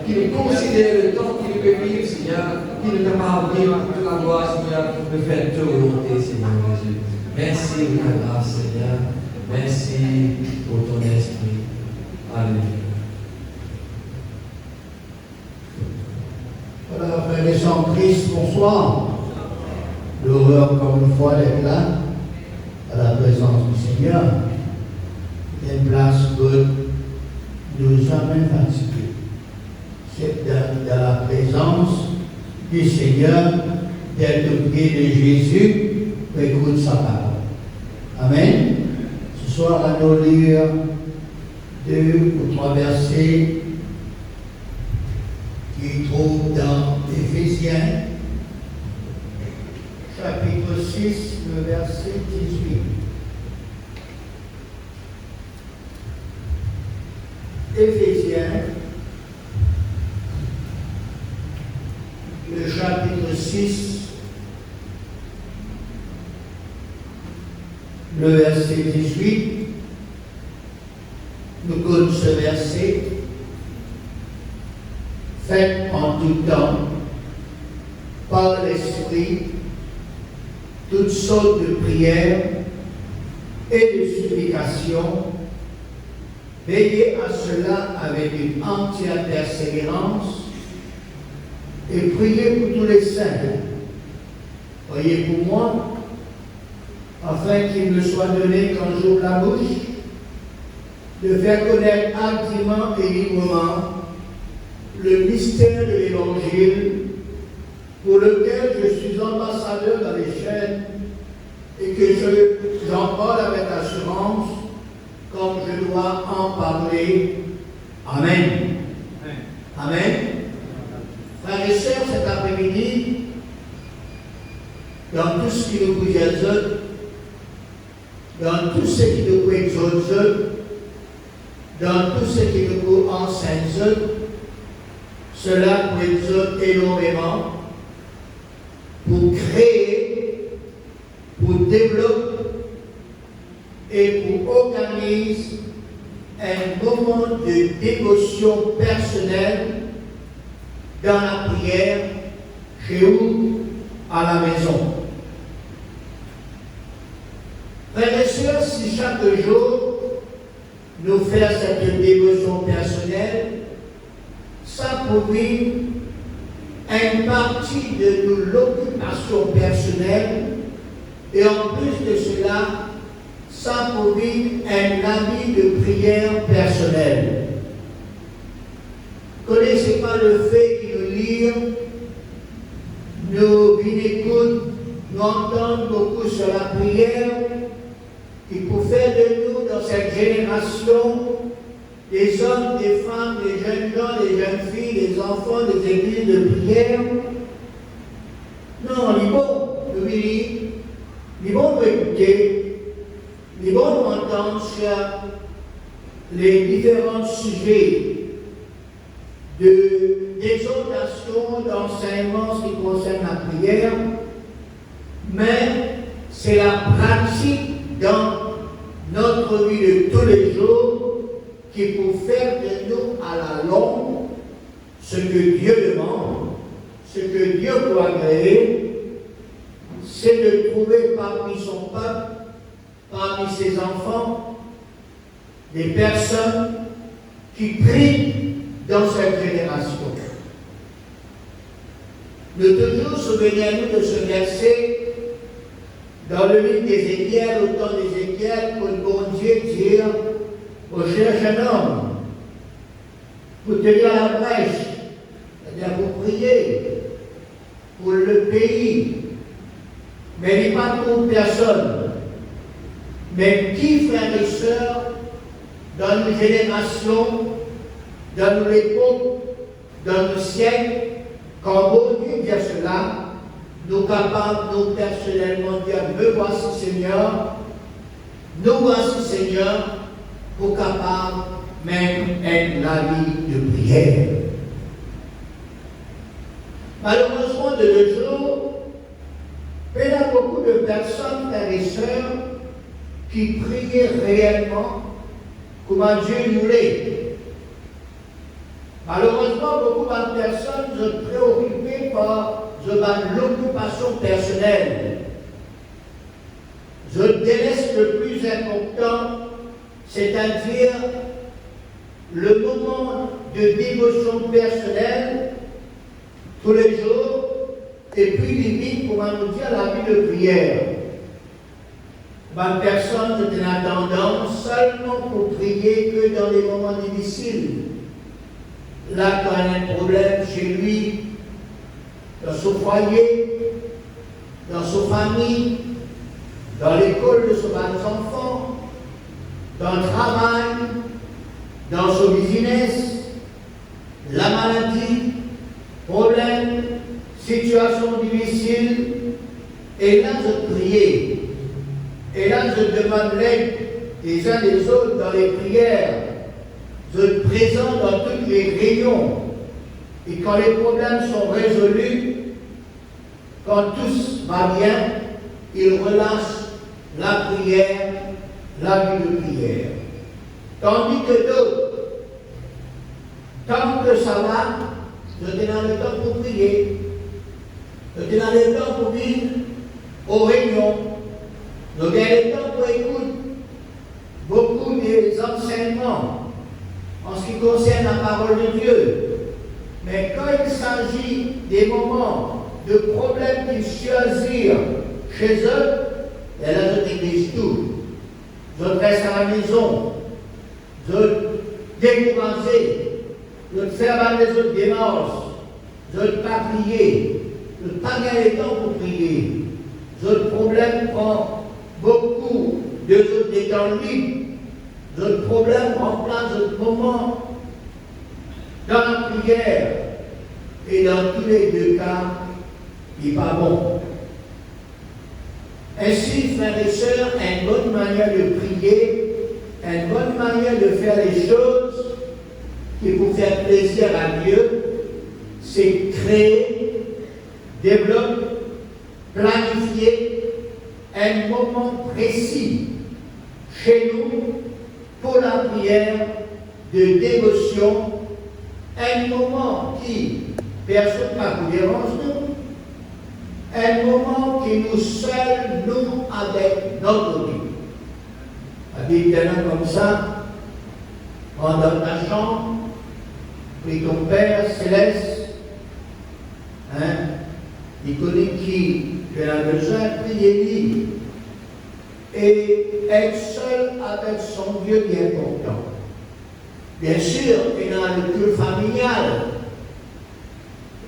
qui nous considère le temps qu'il peut vivre, Seigneur, qui nous capable de vivre toute la gloire, Seigneur, de faire ta volonté, Seigneur Jésus. Merci pour ta grâce, Seigneur. Merci pour ton esprit. Alléluia. Voilà, frères et sœurs en Christ, bonsoir. L'heureux encore une fois d'être là, à la présence du Seigneur. Il y a une place que nous jamais fatigués. C'est dans la présence du Seigneur, d'être au pied de Jésus, pour écouter sa parole. Amen. Ce soir, à nous lire 2 ou 3 versets qui trouvent dans Éphésiens, chapitre 6, le verset 18. Éphésiens, le chapitre 6, le verset 18. Nous connaissons ce verset. Faites en tout temps, par l'Esprit, toutes sortes de prières et de supplications. Veillez à cela avec une entière persévérance et priez pour tous les saints. Priez pour moi, afin qu'il me soit donné quand j'ouvre la bouche, de faire connaître hardiment et librement le mystère de l'Évangile, pour lequel je suis ambassadeur dans les chaînes et que j'en parle avec assurance, comme je dois en parler. Amen. Amen. Frères et sœurs, cet après-midi, dans tout ce qui nous bouge, dans tout ce qui nous exauce, dans tout ce qui nous enseigne, cela nous exauce énormément pour créer, pour développer et pour organiser un moment de dévotion personnelle dans la prière, chez vous, à la maison. Frères et sœurs, si chaque jour nous faisons cette dévotion personnelle, ça prouve une partie de l'occupation personnelle et en plus de cela, ça prouve un habit de prière personnelle. Connaissez pas le fait que nous lisons, nous écoutons, nous entendons beaucoup sur la prière, qui pour faire de nous dans cette génération des hommes, des femmes, des jeunes gens, des jeunes filles, des enfants, des églises de prière. Non, il est bon de lire, il est bon d'écouter, il est bon d'entendre sur les différents sujets d'exhortation, d'enseignement, ce qui concerne la prière, mais c'est la pratique dans notre vie de tous les jours qui peut faire de nous à la longue ce que Dieu demande, ce que Dieu doit agréer, c'est de trouver parmi son peuple, parmi ses enfants, des personnes qui prient dans cette génération. Nous toujours souvenons-nous de ce verset dans le livre d'Ézéchiel, au temps d'Ézéchiel, pour le bon Dieu dire, on cherche un homme pour tenir la brèche, c'est-à-dire pour prier pour le pays, mais il n'y a pas pour personne. Mais qui, frères et sœurs, dans une génération, dans l'époque, dans le siècle, quand bon Dieu dit cela, nous capables, nous personnellement, dire, me voici Seigneur, nous voici Seigneur, pour capables même être la vie de prière. Malheureusement, de nos jours, il y a beaucoup de personnes, frères et sœurs, qui priaient réellement comme Dieu voulait. Malheureusement, beaucoup de personnes sont préoccupées par l'occupation personnelle. Je délaisse le plus important, c'est-à-dire le moment de dévotion personnelle tous les jours, et puis limite, comment nous dire, la vie de prière. Ma personne est en attendant seulement pour prier que dans les moments difficiles. Là, quand il y a un problème chez lui, dans son foyer, dans sa famille, dans l'école de ses enfants, dans le travail, dans son business, la maladie, problème, situation difficile, et là je prie. Et là je demande l'aide des uns des autres dans les prières. Je présente dans toutes les réunions. Et quand les problèmes sont résolus, quand tout va bien, il relâche la prière, la vie de prière. Tandis que d'autres, tant que ça va, je te donne le temps pour prier. Je te donne le temps pour venir aux réunions. Je te donne le temps pour écouter beaucoup des enseignements en ce qui concerne la parole de Dieu. Mais quand il s'agit des moments de problèmes qui choisirent chez eux, et là je néglige tout. Je reste à la maison, je décourager, je faire les autres démarches, je ne pas prier, je ne pas gagner le temps pour prier. Ce problème prend beaucoup de temps libre. Ce problème remplace ce moment dans la prière. Et dans tous les deux cas, il n'est pas bon. Ainsi, frères et sœurs, une bonne manière de prier, une bonne manière de faire les choses qui vous faire plaisir à Dieu, c'est créer, développer, planifier un moment précis chez nous pour la prière de dévotion, un moment qui, personne ne vous dérange, nous, un moment qui nous seul, nous, avec notre Dieu. Habituellement comme ça, rentre dans ta chambre, prie ton Père céleste, il connaît qui tu as besoin, priez-lui. Et être seul avec son Dieu est important. Bien sûr, il y a le culte familial,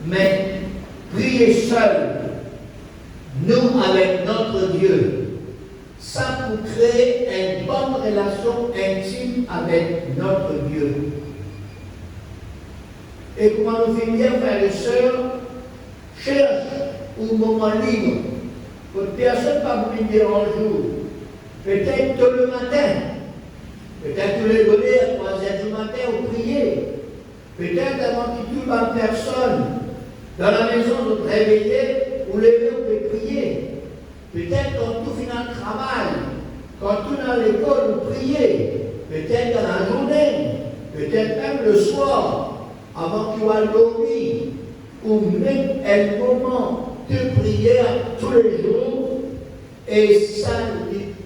mais prier seul, nous avec notre Dieu, ça pour créer une bonne relation intime avec notre Dieu. Et comment nous fait bien, frères et sœurs, cherche un moment libre, que personne ne va vous dire un jour, peut-être tôt le matin, peut-être tous les donner à 3h du matin ou prier, peut-être avant qu'il tue ma personne, dans la maison de te réveiller, ou lever ou de prier, peut-être quand tout finit le travail, quand tout dans l'école, ou prier, peut-être dans la journée, peut-être même le soir, avant qu'il va dormir, ou même un moment de prière tous les jours, et ça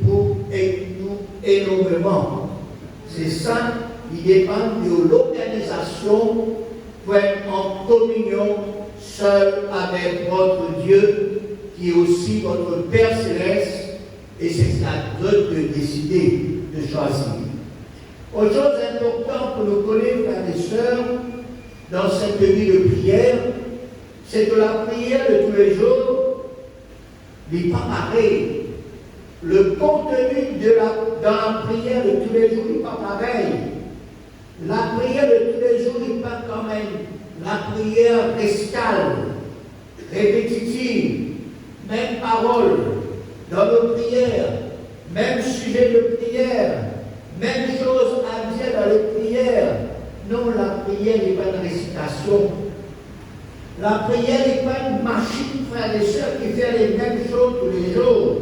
pour nous énormément. C'est ça qui dépend de l'organisation pour être en communion seul avec votre Dieu, qui est aussi votre Père céleste, et c'est à vous de décider, de choisir. Autre chose importante pour nous connaître, frères et sœurs, dans cette vie de prière, c'est que la prière de tous les jours n'est pas pareil. Le contenu dans la prière de tous les jours n'est pas pareil. La prière de tous les jours n'est pas quand même la prière escale, répétitive, même parole dans nos prières, même sujet de prière, même chose à dire dans les prières. Non, la prière n'est pas une récitation. La prière n'est pas une machine, frères et sœurs, qui fait les mêmes choses tous les jours.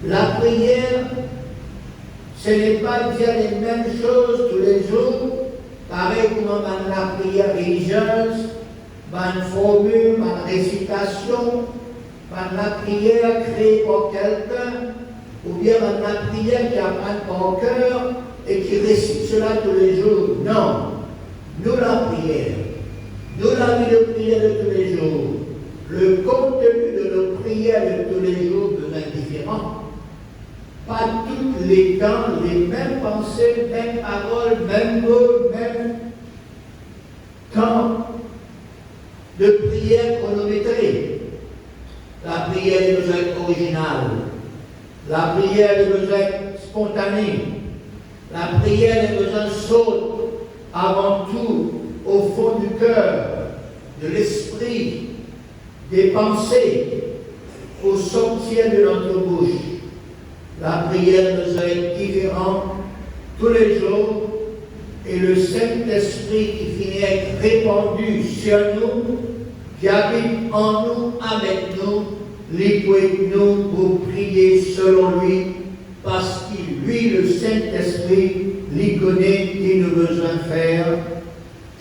La prière, ce n'est pas dire les mêmes choses tous les jours, pareil comme dans la prière religieuse, dans une formule, dans une récitation, dans la prière créée par quelqu'un, ou bien dans la prière qui apprend par cœur et qui récite cela tous les jours. Non, nous la prière, nous la vie de prière de tous les jours, le contenu de nos prières de tous les jours devient différent. Pas tous les temps, les mêmes pensées, mêmes paroles, mêmes mots, même temps de prière chronométrée. La prière doit être originale. La prière doit être spontanée. La prière doit saute avant tout au fond du cœur, de l'esprit, des pensées, au sortir de notre bouche. La prière doit être différente tous les jours et le Saint-Esprit qui finit à être répandu sur nous, qui habite en nous, avec nous, avec nous pour prier selon lui, parce qu'il, lui, le Saint-Esprit, lui connaît qui nous besoin faire,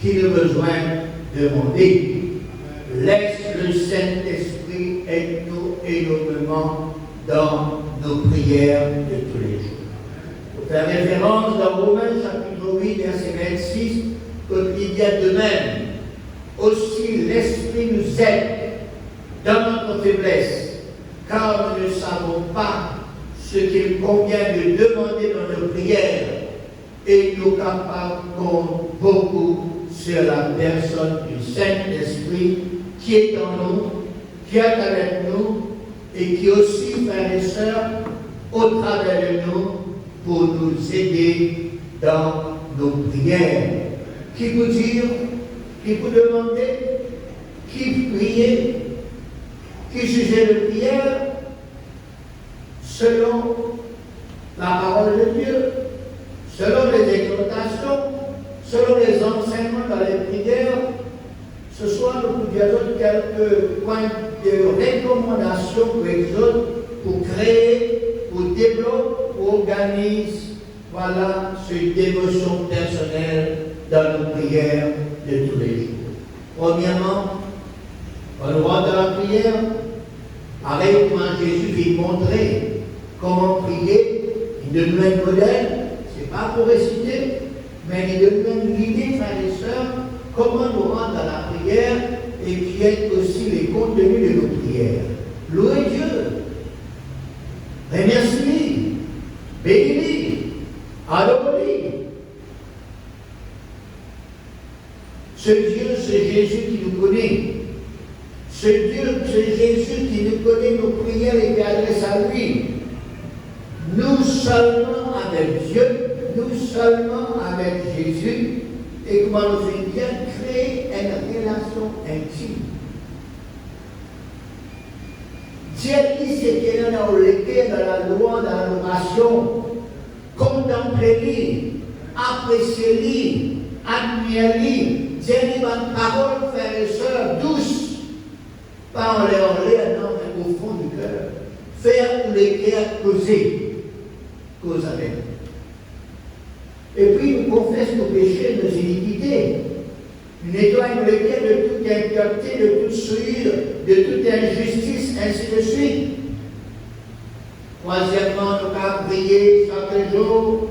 qui nous besoin demander. Laisse le Saint-Esprit être nous énormément dans nos prières de tous les jours. Pour faire référence dans Romains chapitre 8, verset 26, il y a de même, aussi l'Esprit nous aide dans notre faiblesse, car nous ne savons pas ce qu'il convient de demander dans nos prières, et nous caparons beaucoup sur la personne du Saint-Esprit qui est en nous, qui est avec nous, et qui aussi, frères et sœurs, au travers de nous, pour nous aider dans nos prières. Qui vous dire, qui vous demander, qui prier, qui juger de prière, selon la parole de Dieu, selon les exhortations, selon les enseignements dans les prières. Ce soir, nous vous disons quelques points de recommandation pour exhorter, pour créer, pour développer, pour organiser, voilà, cette dévotion personnelle dans nos prières de tous les jours. Premièrement, quand nous rentrons dans la prière, avec comment Jésus vient montrer comment prier, il donne un modèle, ce n'est pas pour réciter, mais il donne une idée, frères et sœurs, comment nous rendre dans la prière et qui est aussi les contenus de nos prières. Louez Dieu, remerciez-lui, bénis-lui, adorez-lui. Ce Dieu, c'est Jésus qui nous connaît. Ce Dieu, c'est Jésus qui nous connaît nos prières et qui adresse à lui. Nous seulement avec Dieu, nous seulement avec Jésus, et comment nous faisons bien créer une relation intime. Dieu dit ce qu'il y a dans la loi, dans l'adoration, contemplez-lui, appréciez-lui, admirez-lui. Dieu dit ma parole, frères et sœurs, douce, parlez-en au fond du cœur, faire tous les cœurs causer avec nous. Et puis nous confessons nos péchés, nos iniquités. Nous nettoyons le cœur de toute impureté, de toute souillure, de toute injustice, ainsi de suite. Troisièmement, nous avons prié chaque jour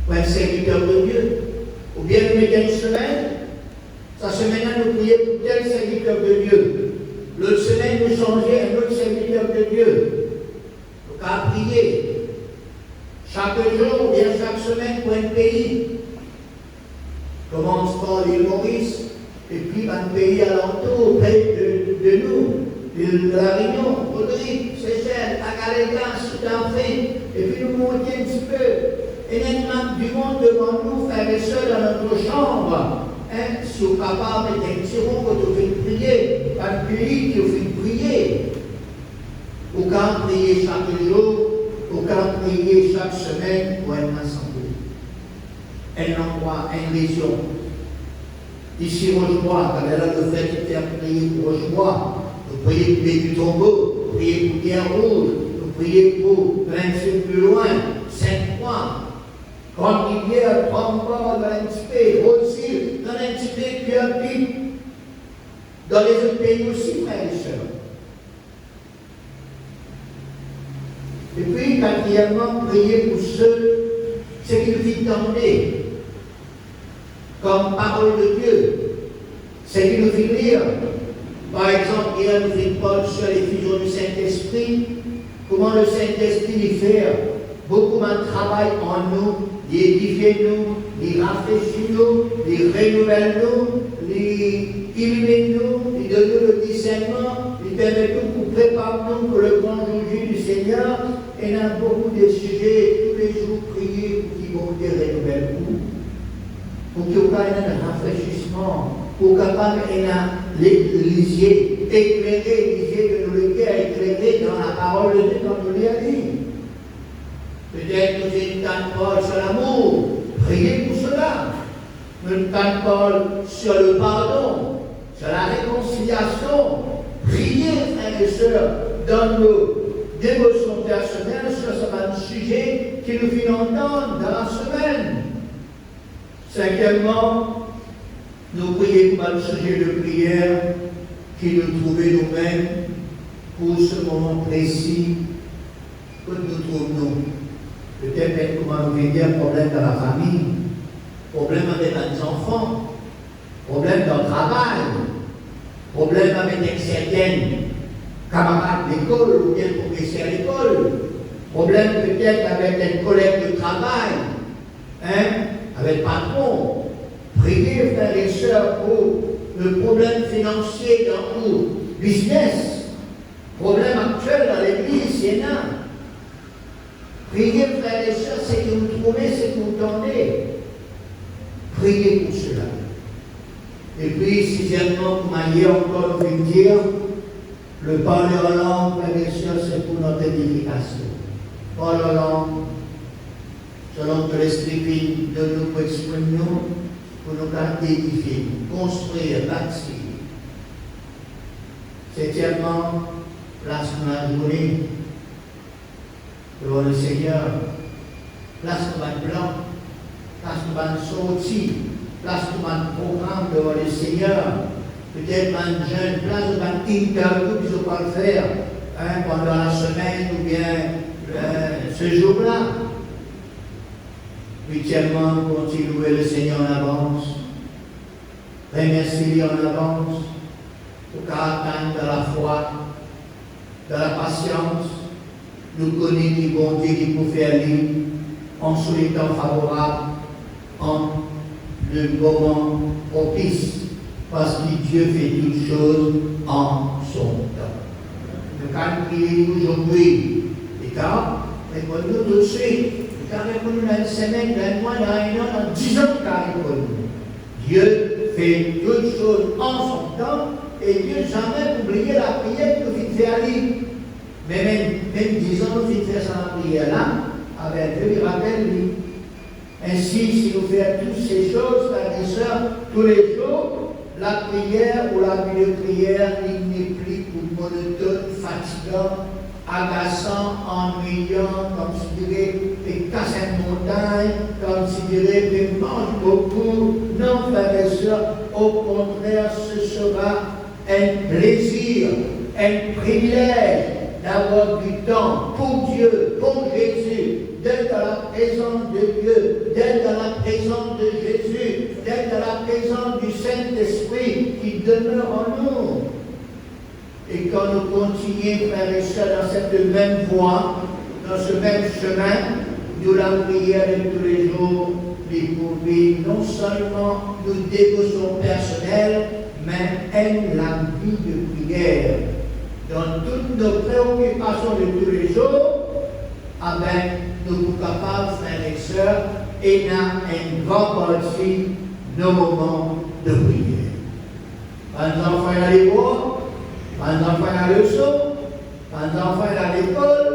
pour un serviteur de Dieu. Ou bien nous mettons une semaine, cette semaine nous prions pour tel serviteur de Dieu. L'autre semaine, nous changeons un autre serviteur de Dieu. Nous avons prié chaque jour, bien chaque semaine pour un pays. Commence par l'île Maurice, et puis un pays alentour, près de nous, de la Réunion, Rodrigue, Seychelles, Tagalega, Sud-Afrique, et puis nous montons un petit peu. Et maintenant, du monde devant nous, frères et sœurs, dans notre chambre. Hein, si vous êtes capable d'être un petit rond quand vous faites prier, un pays qui vous fait prier. Aucun prier chaque jour, aucun prier chaque semaine pour une assemblée. Un endroit, une région. Ici, Rochebois, quand elle a le fait de faire prier pour Rochebois, vous priez pour les du tombeau, vous priez pour Pierre Rouge, vous priez pour 25 plus loin, Sainte-Croix. grande rivière, Tromba, dans l'Antiquité, aussi, dans l'Antiquité, puis un petit, dans les autres pays aussi, frères et sœurs. Et puis, quatrièmement, prier pour ceux qui nous vivent d'emmener, comme parole de Dieu, c'est qui nous fait lire. Par exemple, hier nous fait Paul sur l'effusion du Saint-Esprit, comment le Saint-Esprit y fait beaucoup de travail en nous, il édifie nous, il rafraîchit nous, il renouvelle nous, il illumine nous, il donne nous le discernement, il permet nous pour préparer nous pour le grand jour du Seigneur. Et il y a beaucoup de sujets, tous les jours, prier pour qu'ils vont Dieu renouvelle nous, pour qu'il y ait un rafraîchissement, pour capable lisier, éclairer, lisier que nous le éclairer dans la parole de Dieu, quand nous l'avons dit. Peut-être nous avons une parole sur l'amour, priez pour cela. Une parole sur le pardon, sur la réconciliation, priez, frères et sœurs, dans nos dévotions personnelles sur ce sujet qui nous fait entendre dans la semaine. Cinquièmement, nous prions pour le sujet de prière qui nous trouvons nous-mêmes pour ce moment précis que nous trouvons. Peut-être comment nous vivons un problème dans la famille, problème avec les enfants, problème dans le travail, problème avec certaines camarades d'école ou bien professeurs à l'école, problème peut-être avec des collègues de travail, avec le patron. Priez, frères et sœurs, pour le problème financier dans notre business, problème actuel dans l'église, Sénat. Priez, frères et sœurs, c'est que vous trouvez, c'est que vous tendez. Priez pour cela. Et puis, sixièmement, comme hier encore, nous voulons dire, le parler en langue, frères et sœurs, c'est pour notre édification. Parler en langue, selon que l'Esprit de nous pour exprimer nous, pour nous édifier, construire, bâtir. Septièmement, place dans la journée devant le Seigneur, place dans le plan, place dans le sortie, place dans le programme devant le Seigneur. Peut-être un jeune, place dans l'interview qu'ils ont pas le faire pendant la semaine ou bien ce jour-là. Huitièmement, continuer le Seigneur en avance, remercier en avance, pour qu'atteindre de la foi, de la patience, nous connaissons qui bon Dieu qui peut faire libre, en sous les temps favorables, en le moment propice, parce que Dieu fait toutes choses en son temps. Nous allons prier aujourd'hui, et car, répondons tout de suite. Car nous dans une semaine, dans un mois, dans un an, dans 10 ans, car Dieu fait toutes choses en son temps et Dieu jamais oublié la prière que vous faites aller. Mais même 10 ans, nous faisons ça la prière là, avec Dieu, il rappelle lui. Ainsi, si nous faisons toutes ces choses, frères et sœurs, tous les jours, la prière ou la vie de prière, il n'est plus pour monotone, fatigant, agaçant, ennuyant, comme si dirait, et casse une montagne, comme si dirait, et mange beaucoup. Non, frères et sœurs, au contraire, ce sera un plaisir, un privilège d'avoir du temps pour Dieu, pour Jésus, d'être dans la présence de Dieu, d'être dans la présence de Jésus, d'être dans la présence du Saint-Esprit qui demeure en nous. Et quand nous continuons, frères et sœurs, dans cette même voie, dans ce même chemin, nous la prière de tous les jours, les pourvus, non seulement nos dévotions personnelles, mais aime la vie de prière. Dans toutes nos préoccupations de tous les jours, avec nous sommes capables, frères et sœurs, et dans une grande partie nos moments de prière. Quand les enfants à l'école, quand les enfants à la leçon, quand les enfants à l'école,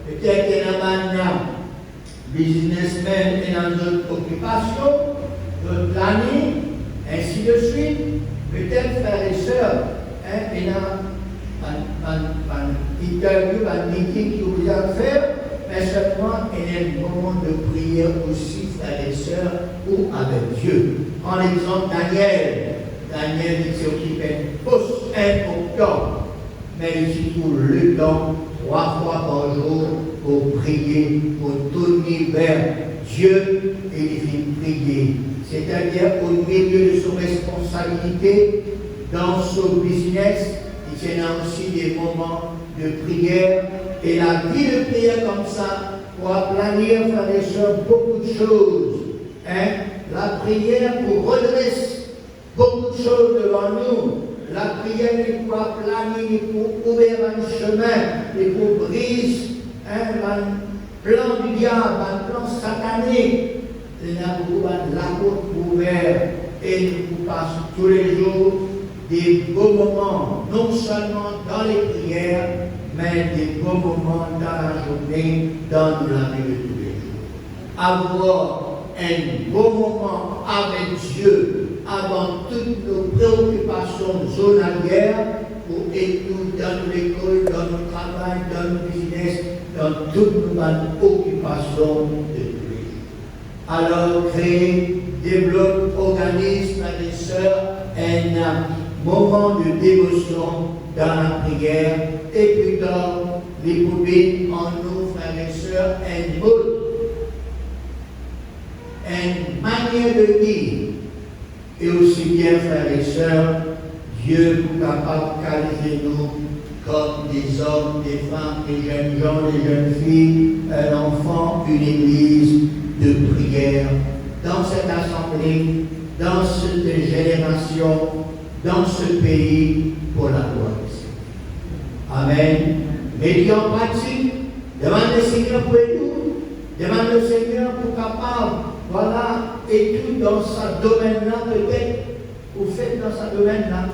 peut-être qu'il y a un businessmen et dans d'autres occupations, d'autres planning, ainsi de suite. Peut-être, frères et sœurs, il y a un interview, un meeting qui vous a fait, mais seulement il y a un moment de prière aussi, frères et sœurs, ou avec Dieu. En exemple, Daniel s'est occupé un poste important, mais il se trouve le temps 3 fois par jour pour prier, pour tourner vers Dieu et il fait prier. C'est-à-dire au milieu de son responsabilité, dans son business, il y a aussi des moments de prière. Et la vie de prière comme ça, pour aplanir, frères et sœurs, beaucoup de choses. La prière pour redresser beaucoup de choses devant nous. La prière est pour aplanir, est pour ouvrir un chemin, est pour briser un plan du diable, un plan satanique. Il y a beaucoup la porte ouverte et nous passons tous les jours des beaux moments, non seulement dans les prières, mais des beaux moments dans la journée, dans la vie de tous les jours. Avoir un beau moment avec Dieu avant toutes nos préoccupations journalières pour aider nous dans l'école, dans le travail, dans le business, dans toutes nos occupations de tous les jours. Alors, créer, développe, organise, frères et sœurs, un moment de dévotion dans la prière et plus tard, les poubelles en nous, frères et sœurs, un mode, une manière de dire. Et aussi bien, frères et sœurs, Dieu est capable de qualifier nous comme des hommes, des femmes, des jeunes gens, des jeunes filles, un enfant, une église de prière. Dans cette assemblée, dans cette génération, dans ce pays, pour la gloire du Seigneur. Amen. Mettez en pratique, demande le Seigneur pour nous, demande le Seigneur pour capable, voilà, et tout dans ce domaine-là, peut-être, vous faites dans ce domaine-là,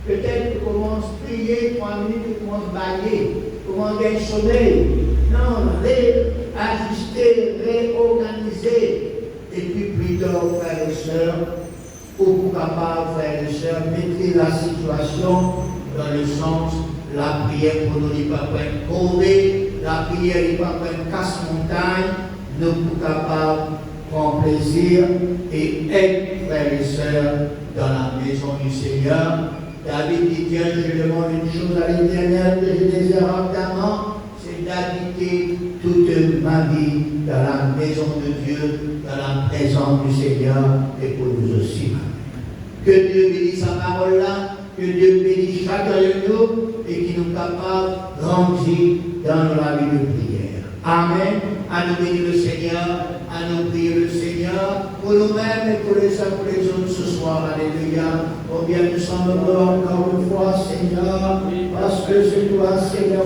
peut-être vous commencez à prier 3 minutes, vous commencez à bailler, vous commencez à gagner sommeil. Non, réajuster, réorganiser, et puis plus tard, frères et sœurs, ou capable, frères et sœurs, mettez la situation dans le sens, la prière pour nous n'est pas pour tomber, la prière n'est pas pour une casse-montagne, nous sommes capables de prendre plaisir et être, frères et sœurs, dans la maison du Seigneur. David dit, tiens, je demande une chose à l'Éternel que je désire ardemment, c'est d'habiter toute ma vie dans la maison de Dieu, dans la présence du Seigneur et pour nous aussi. Que Dieu bénisse sa parole-là, que Dieu bénisse chacun de nous et qu'il nous capable de grandir dans la vie de prière. Amen. À nous bénir le Seigneur, à nous prier le Seigneur, pour nous-mêmes et pour les uns pour les autres ce soir. Alléluia. Combien nous sommes heureux encore une fois, Seigneur, parce que c'est toi, Seigneur.